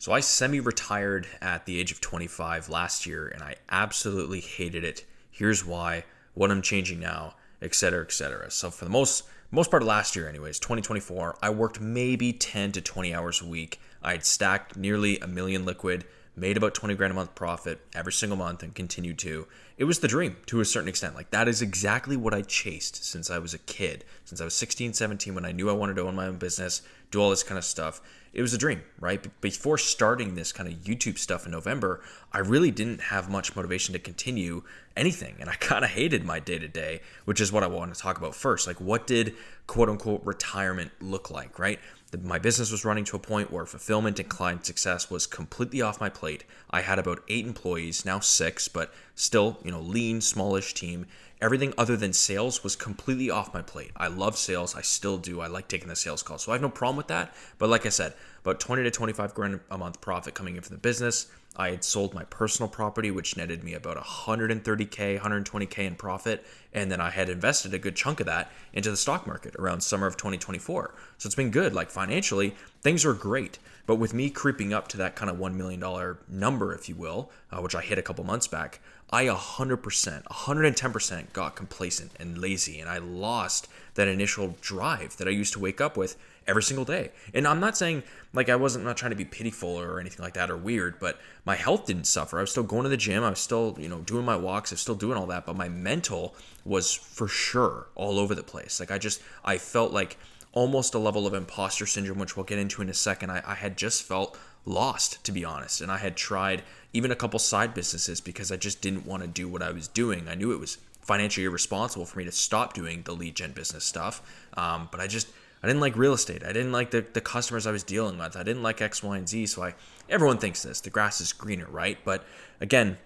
So I semi-retired at the age of 25 last year, and I absolutely hated it. Here's why, what I'm changing now, etc., etc. So for the most part of last year anyways, 2024, I worked maybe 10 to 20 hours a week. I had stacked nearly $1 million liquid, made about 20 grand a month profit every single month, and continued to. It was the dream to a certain extent. Like, that is exactly what I chased since I was a kid, since I was 16, 17, when I knew I wanted to own my own business, do all this kind of stuff. It was a dream, right? Before starting this kind of YouTube stuff in November, I really didn't have much motivation to continue anything. And I kind of hated my day to day, which is what I want to talk about first. Like, what did quote unquote retirement look like, right? My business was running to a point where fulfillment and client success was completely off my plate. I had about 8 employees, now 6, but still, lean, smallish team. Everything other than sales was completely off my plate. I love sales. I still do. I like taking the sales calls. So I have no problem with that. But like I said, about 20 to 25 grand a month profit coming in from the business. I had sold my personal property, which netted me about 130K, 120K in profit. And then I had invested a good chunk of that into the stock market around summer of 2024. So it's been good. Like, financially, things are great. But with me creeping up to that kind of $1 million number, if you will, which I hit a couple months back, I 100%, 110% got complacent and lazy, and I lost that initial drive that I used to wake up with every single day. And I'm not saying, like, I'm not trying to be pitiful or anything like that or weird, but my health didn't suffer. I was still going to the gym. I was still, doing my walks. I was still doing all that, but my mental was for sure all over the place. Like, I felt like almost a level of imposter syndrome, which we'll get into in a second. I had just felt lost, to be honest. And I had tried even a couple side businesses because I just didn't want to do what I was doing. I knew it was financially irresponsible for me to stop doing the lead gen business stuff. But I didn't like real estate. I didn't like the customers I was dealing with. I didn't like X, Y, and Z. So everyone thinks this, the grass is greener, right? But again,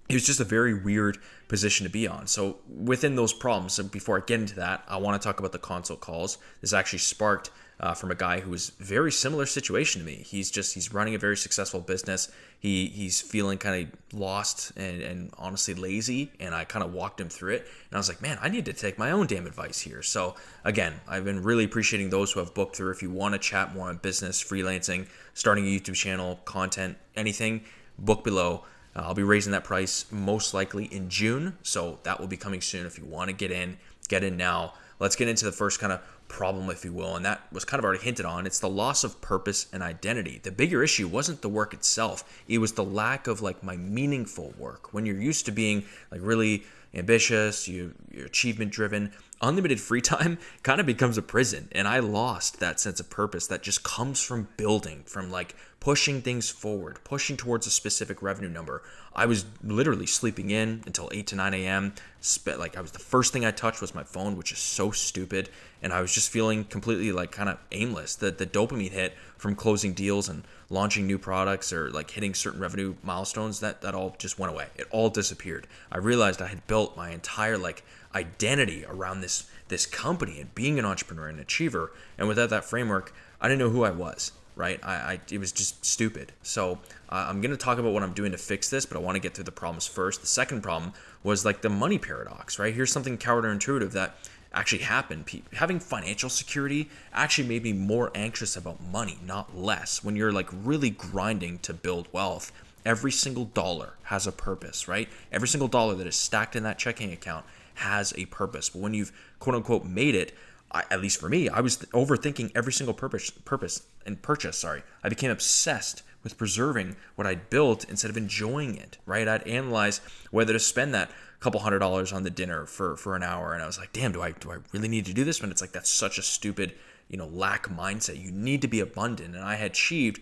it was just a very weird position to be on. So within those problems, so before I get into that, I want to talk about the consult calls. This actually sparked from a guy who was very similar situation to me. He's running a very successful business. He's feeling kind of lost and honestly lazy. And I kind of walked him through it. And I was like, man, I need to take my own damn advice here. So again, I've been really appreciating those who have booked through. If you want to chat more on business, freelancing, starting a YouTube channel, content, anything, book below. I'll be raising that price most likely in June, so that will be coming soon. If you want to get in now. Let's get into the first kind of problem, if you will, and that was kind of already hinted on. It's the loss of purpose and identity. The bigger issue wasn't the work itself. It was the lack of my meaningful work. When you're used to being really ambitious, you're achievement driven, unlimited free time kind of becomes a prison. And I lost that sense of purpose that just comes from building, from pushing things forward, pushing towards a specific revenue number. I was literally sleeping in until 8 to 9 a.m. I was the first thing I touched was my phone, which is so stupid. And I was just feeling completely kind of aimless. The dopamine hit from closing deals and launching new products or hitting certain revenue milestones, that all just went away. It all disappeared. I realized I had built my entire identity around this company and being an entrepreneur and achiever. And without that framework, I didn't know who I was. Right? It was just stupid. So I'm going to talk about what I'm doing to fix this, but I want to get through the problems first. The second problem was the money paradox, right? Here's something counterintuitive that actually happened. Having financial security actually made me more anxious about money, not less. When you're really grinding to build wealth, every single dollar has a purpose, right? Every single dollar that is stacked in that checking account has a purpose. But when you've quote unquote made it, at least for me, I was overthinking every single purpose and purchase. I became obsessed with preserving what I'd built instead of enjoying it, right? I'd analyze whether to spend that couple $100 on the dinner for an hour. And I was like, damn, do I really need to do this? When it's that's such a stupid, lack mindset. You need to be abundant. And I had achieved,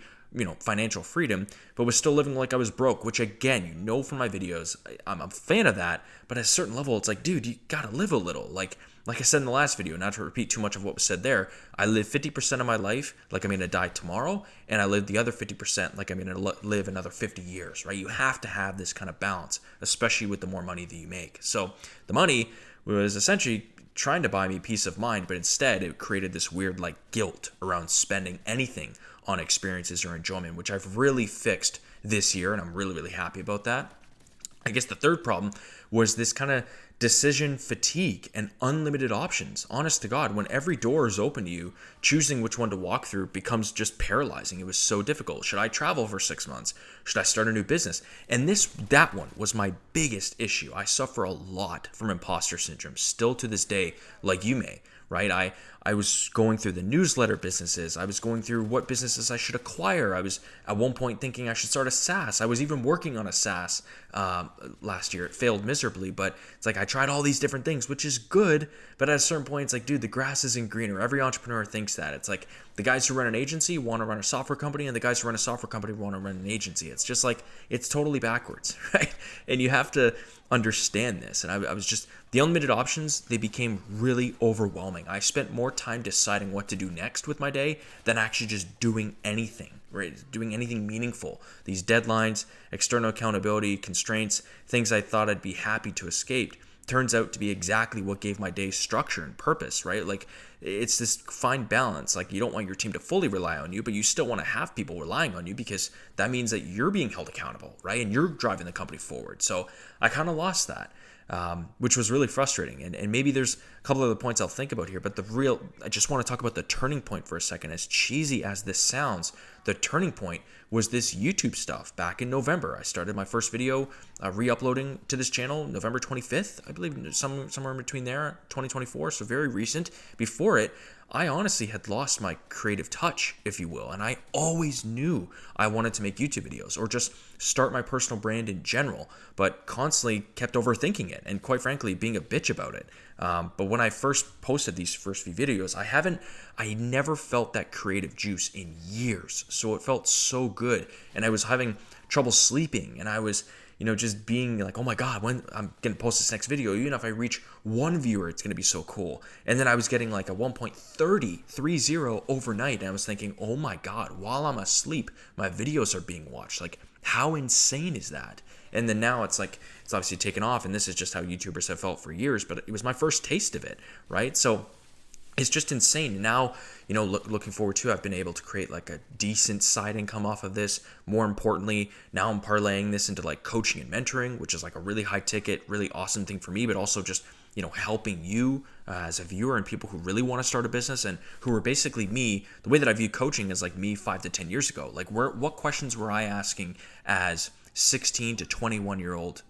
financial freedom, but was still living like I was broke, which again, from my videos, I'm a fan of that. But at a certain level, it's dude, you got to live a little. Like I said in the last video, not to repeat too much of what was said there, I live 50% of my life like I'm going to die tomorrow, and I live the other 50% like I'm going to live another 50 years, right? You have to have this kind of balance, especially with the more money that you make. So the money was essentially trying to buy me peace of mind, but instead it created this weird guilt around spending anything on experiences or enjoyment, which I've really fixed this year, and I'm really, really happy about that. I guess the third problem was this kind of decision fatigue and unlimited options. Honest to God, when every door is open to you, choosing which one to walk through becomes just paralyzing. It was so difficult. Should I travel for 6 months? Should I start a new business? And that one was my biggest issue. I suffer a lot from imposter syndrome still to this day, like you may, right? I was going through the newsletter businesses. I was going through what businesses I should acquire. I was at one point thinking I should start a SaaS. I was even working on a SaaS last year. It failed miserably, but it's like I tried all these different things, which is good. But at a certain point, it's like, dude, the grass isn't greener. Every entrepreneur thinks that. It's like the guys who run an agency want to run a software company, and the guys who run a software company want to run an agency. It's just like, it's totally backwards, right? And you have to understand this. And I was just, the unlimited options, they became really overwhelming. I spent more time deciding what to do next with my day than actually just doing anything, right? Doing anything meaningful. These deadlines, external accountability, constraints, things I thought I'd be happy to escape, turns out to be exactly what gave my day structure and purpose, right? Like, it's this fine balance. Like, you don't want your team to fully rely on you, but you still want to have people relying on you, because that means that you're being held accountable, right? And you're driving the company forward. So I kind of lost that, which was really frustrating. And maybe there's a couple other points I'll think about here, but I just want to talk about the turning point for a second. As cheesy as this sounds, the turning point was this YouTube stuff back in November. I started my first video re-uploading to this channel November 25th, I believe, somewhere in between there, 2024, so very recent. Before it, I honestly had lost my creative touch, if you will, and I always knew I wanted to make YouTube videos or just start my personal brand in general, but constantly kept overthinking it and, quite frankly, being a bitch about it. But when I first posted these first few videos, I never felt that creative juice in years. So it felt so good. And I was having trouble sleeping, and I was, just being like, oh my God, when I'm going to post this next video, even if I reach one viewer, it's going to be so cool. And then I was getting like a 1.30 overnight. And I was thinking, oh my God, while I'm asleep, my videos are being watched. Like, how insane is that? And then now it's like, it's obviously taken off, and this is just how YouTubers have felt for years, but it was my first taste of it, right? So it's just insane. Now, looking forward to, I've been able to create like a decent side income off of this. More importantly, now I'm parlaying this into like coaching and mentoring, which is like a really high ticket, really awesome thing for me, but also just, helping you as a viewer and people who really want to start a business and who are basically me. The way that I view coaching is like me 5 to 10 years ago. Like, what questions were I asking as 16 to 21-year-old,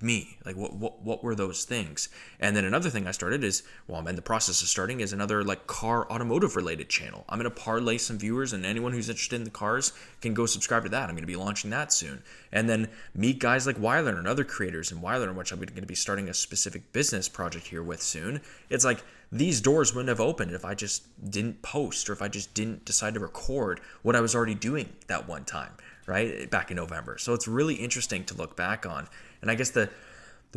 me? Like, what were those things? And then another thing I started is, I'm in the process of starting, is another like car automotive related channel. I'm going to parlay some viewers, and anyone who's interested in the cars can go subscribe to that. I'm going to be launching that soon. And then meet guys like Wyler and other creators in Wyler, which I'm going to be starting a specific business project here with soon. It's like, these doors wouldn't have opened if I just didn't post, or if I just didn't decide to record what I was already doing that one time, right, back in November. So it's really interesting to look back on. And I guess the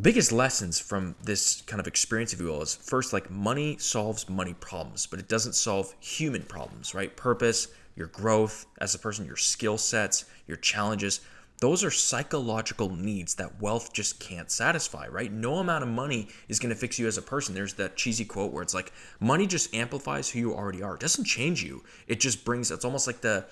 biggest lessons from this kind of experience, if you will, is first, like, money solves money problems, but it doesn't solve human problems, right? Purpose, your growth as a person, your skill sets, your challenges, those are psychological needs that wealth just can't satisfy, right? No amount of money is going to fix you as a person. There's that cheesy quote where it's like, money just amplifies who you already are. It doesn't change you. It just brings, it's almost like the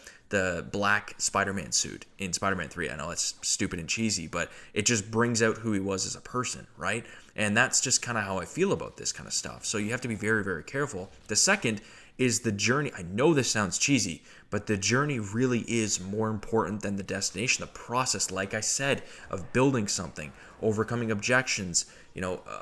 black Spider-Man suit in Spider-Man 3. I know it's stupid and cheesy, but it just brings out who he was as a person, right? And that's just kind of how I feel about this kind of stuff. So you have to be very, very careful. The second is the journey. I know this sounds cheesy, but the journey really is more important than the destination. The process, like I said, of building something, overcoming objections,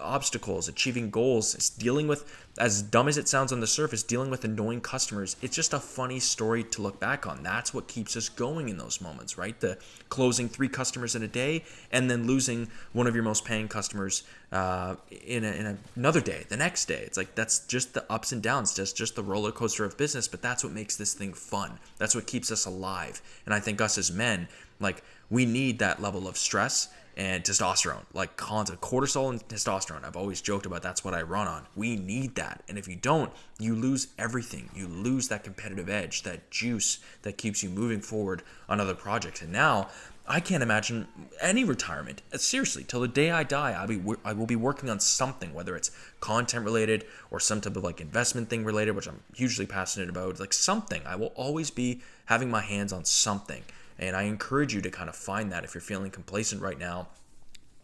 obstacles, achieving goals, it's dealing with, as dumb as it sounds on the surface, dealing with annoying customers. It's just a funny story to look back on. That's what keeps us going in those moments, right? The closing 3 customers in a day and then losing one of your most paying customers in another day, the next day. It's like, that's just the ups and downs, just the roller coaster of business, but that's what makes this thing fun. That's what keeps us alive. And I think us as men, like, we need that level of stress and testosterone, like constant cortisol and testosterone. I've always joked about that's what I run on. We need that. And if you don't, you lose everything. You lose that competitive edge, that juice that keeps you moving forward on other projects. And now I can't imagine any retirement. Seriously, till the day I die, I will be working on something, whether it's content related or some type of like investment thing related, which I'm hugely passionate about. Like something. I will always be having my hands on something. And I encourage you to kind of find that if you're feeling complacent right now.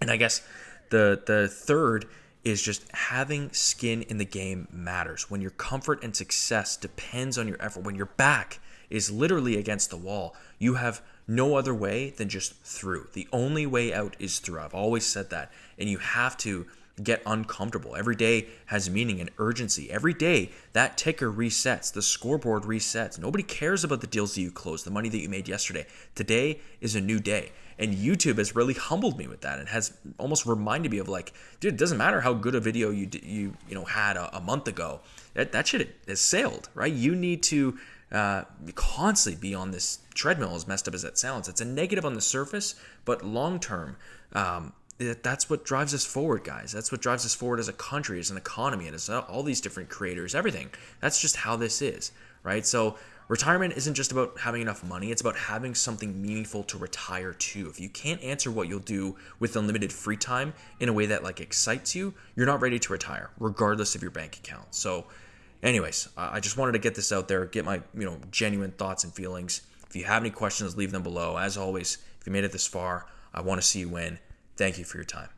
And I guess The third is just having skin in the game matters. When your comfort and success depends on your effort, when your back is literally against the wall, you have no other way than just through. The only way out is through. I've always said that. And you have to get uncomfortable. Every day has meaning and urgency. Every day that ticker resets, the scoreboard resets. Nobody cares about the deals that you closed, the money that you made yesterday. Today is a new day. And YouTube has really humbled me with that and has almost reminded me of like, dude, it doesn't matter how good a video you had a month ago. That shit has sailed, right? You need to constantly be on this treadmill, as messed up as that sounds. It's a negative on the surface, but long term, that's what drives us forward, guys. That's what drives us forward as a country, as an economy, and as all these different creators, everything. That's just how this is, right? So retirement isn't just about having enough money. It's about having something meaningful to retire to. If you can't answer what you'll do with unlimited free time in a way that like excites you, you're not ready to retire, regardless of your bank account. So anyways, I just wanted to get this out there, get my genuine thoughts and feelings. If you have any questions, leave them below. As always, if you made it this far, I want to see you win. Thank you for your time.